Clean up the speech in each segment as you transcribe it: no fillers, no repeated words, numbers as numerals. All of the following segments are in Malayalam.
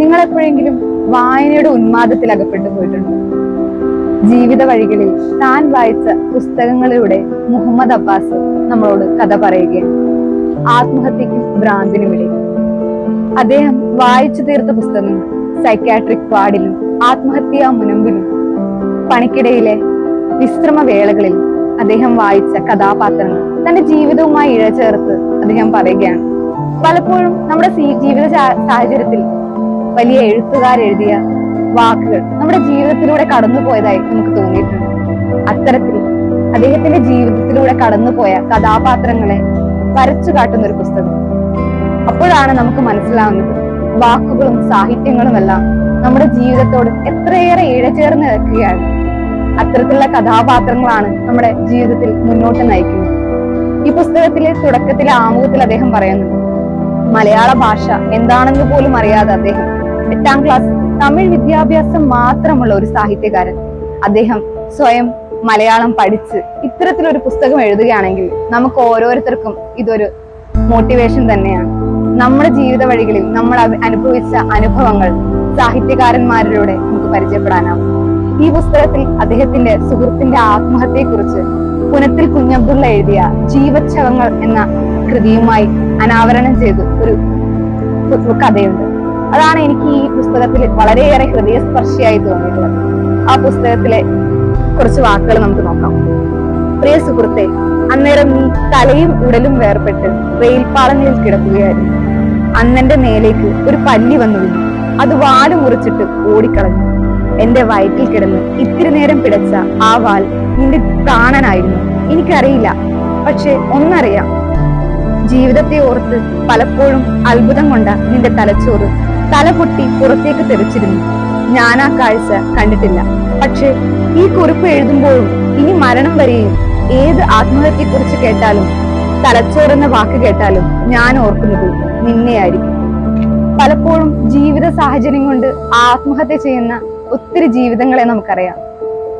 നിങ്ങൾ എപ്പോഴെങ്കിലും വായനയുടെ ഉന്മാദത്തിൽ അകപ്പെട്ടു പോയിട്ടുണ്ടോ? ജീവിത വഴികളിൽ താൻ വായിച്ച പുസ്തകങ്ങളിലൂടെ മുഹമ്മദ് അബ്ബാസ് നമ്മളോട് കഥ പറയുകയാണ്. ആത്മഹത്യക്കും ഭ്രാന്തിനുമിടയിൽ അദ്ദേഹം വായിച്ചു തീർത്ത പുസ്തകങ്ങൾ സൈക്യാട്രിക് വാർഡിലും ആത്മഹത്യാ മുനമ്പിലും പണിക്കിടയിലെ വിശ്രമ വേളകളിൽ അദ്ദേഹം വായിച്ച കഥാപാത്രങ്ങൾ തന്റെ ജീവിതവുമായി ഇഴചേർത്ത് അദ്ദേഹം പറയുകയാണ്. പലപ്പോഴും നമ്മുടെ ജീവിത സാഹചര്യത്തിൽ വലിയ എഴുത്തുകാരെഴുതിയ വാക്കുകൾ നമ്മുടെ ജീവിതത്തിലൂടെ കടന്നുപോയതായി നമുക്ക് തോന്നിയിട്ടുണ്ട്. അത്തരത്തിൽ അദ്ദേഹത്തിന്റെ ജീവിതത്തിലൂടെ കടന്നുപോയ കഥാപാത്രങ്ങളെ വരച്ചു കാട്ടുന്ന ഒരു പുസ്തകം. അപ്പോഴാണ് നമുക്ക് മനസ്സിലാവുന്നത് വാക്കുകളും സാഹിത്യങ്ങളും എല്ലാം നമ്മുടെ ജീവിതത്തോട് എത്രയേറെ ഇഴചേർന്ന് നിൽക്കുകയാണ്. അത്തരത്തിലുള്ള കഥാപാത്രങ്ങളാണ് നമ്മുടെ ജീവിതത്തിൽ മുന്നോട്ട് നയിക്കുന്നത്. ഈ പുസ്തകത്തിലെ തുടക്കത്തിലെ ആമുഖത്തിൽ അദ്ദേഹം പറയുന്നുണ്ട്, മലയാള ഭാഷ എന്താണെന്ന് പോലും അറിയാതെ അദ്ദേഹം 8ാം ക്ലാസ് തമിഴ് വിദ്യാഭ്യാസം മാത്രമുള്ള ഒരു സാഹിത്യകാരൻ അദ്ദേഹം സ്വയം മലയാളം പഠിച്ച് ഇത്തരത്തിലൊരു പുസ്തകം എഴുതുകയാണെങ്കിൽ നമുക്ക് ഓരോരുത്തർക്കും ഇതൊരു മോട്ടിവേഷൻ തന്നെയാണ്. നമ്മുടെ ജീവിത വഴികളിൽ നമ്മൾ അനുഭവിച്ച അനുഭവങ്ങൾ സാഹിത്യകാരന്മാരിലൂടെ നമുക്ക് പരിചയപ്പെടാനാവും. ഈ പുസ്തകത്തിൽ അദ്ദേഹത്തിന്റെ സുഹൃത്തിന്റെ ആത്മഹത്യയെക്കുറിച്ച് പുനത്തിൽ കുഞ്ഞബ്ദുള്ള എഴുതിയ ജീവച്ഛവങ്ങൾ എന്ന കൃതിയുമായി അനാവരണം ചെയ്ത് ഒരു കഥയുണ്ട്. അതാണ് എനിക്ക് ഈ പുസ്തകത്തിൽ വളരെയേറെ ഹൃദയസ്പർശിയായി തോന്നിയിട്ടുള്ളത്. ആ പുസ്തകത്തിലെ കുറച്ച് വാക്കുകൾ നമുക്ക് നോക്കാം. പ്രിയ സുഹൃത്തെ, അന്നേരം നീ തലയും ഉടലും വേർപെട്ട് റെയിൽപാളങ്ങളിൽ കിടക്കുകയായിരുന്നു. അന്നെന്റെ മേലേക്ക് ഒരു പല്ലി വന്നു വീണു. അത് വാല് മുറിച്ചിട്ട് ഓടിക്കളഞ്ഞു. എന്റെ വയറ്റിൽ കിടന്ന് ഇത്തിരി നേരം പിടച്ച ആ വാൽ നിന്റെ പ്രാണനായിരുന്നു. എനിക്കറിയില്ല, പക്ഷെ ഒന്നറിയാം, ജീവിതത്തെ ഓർത്ത് പലപ്പോഴും അത്ഭുതം കൊണ്ട നിന്റെ തലച്ചോറ് തല പൊട്ടി പുറത്തേക്ക് തെറിച്ചിരുന്നു. ഞാൻ ആ കാഴ്ച കണ്ടിട്ടില്ല. പക്ഷെ ഈ കുറിപ്പ് എഴുതുമ്പോഴും ഇനി മരണം വരെയും ഏത് ആത്മഹത്യയെക്കുറിച്ച് കേട്ടാലും തലച്ചോറെന്ന വാക്ക് കേട്ടാലും ഞാൻ ഓർക്കുന്നത് നിന്നെയായിരിക്കും. പലപ്പോഴും ജീവിത സാഹചര്യം കൊണ്ട് ആത്മഹത്യ ചെയ്യുന്ന ഒത്തിരി ജീവിതങ്ങളെ നമുക്കറിയാം.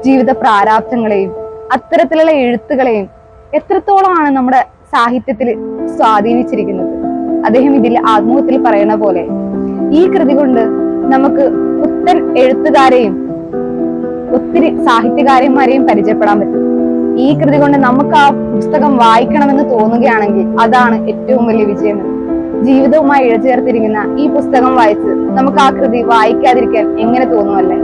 ജീവിത പ്രാരാബ്ധങ്ങളെയും അത്തരത്തിലുള്ള എഴുത്തുകളെയും എത്രത്തോളമാണ് നമ്മുടെ സാഹിത്യത്തിൽ സ്വാധീനിച്ചിരിക്കുന്നത്. അദ്ദേഹം ഇതിൽ ആത്മഹത്യയിൽ പറയുന്ന പോലെ ഈ കൃതി കൊണ്ട് നമുക്ക് പുത്തൻ എഴുത്തുകാരെയും ഒത്തിരി സാഹിത്യകാരന്മാരെയും പരിചയപ്പെടാൻ പറ്റും. ഈ കൃതി കൊണ്ട് നമുക്ക് ആ പുസ്തകം വായിക്കണമെന്ന് തോന്നുകയാണെങ്കിൽ അതാണ് ഏറ്റവും വലിയ വിജയം. ജീവിതവുമായി ഇഴചേർത്തിരിക്കുന്ന ഈ പുസ്തകം വായിച്ച് നമുക്ക് ആ കൃതി വായിക്കാതിരിക്കാൻ എങ്ങനെ തോന്നുമല്ലേ?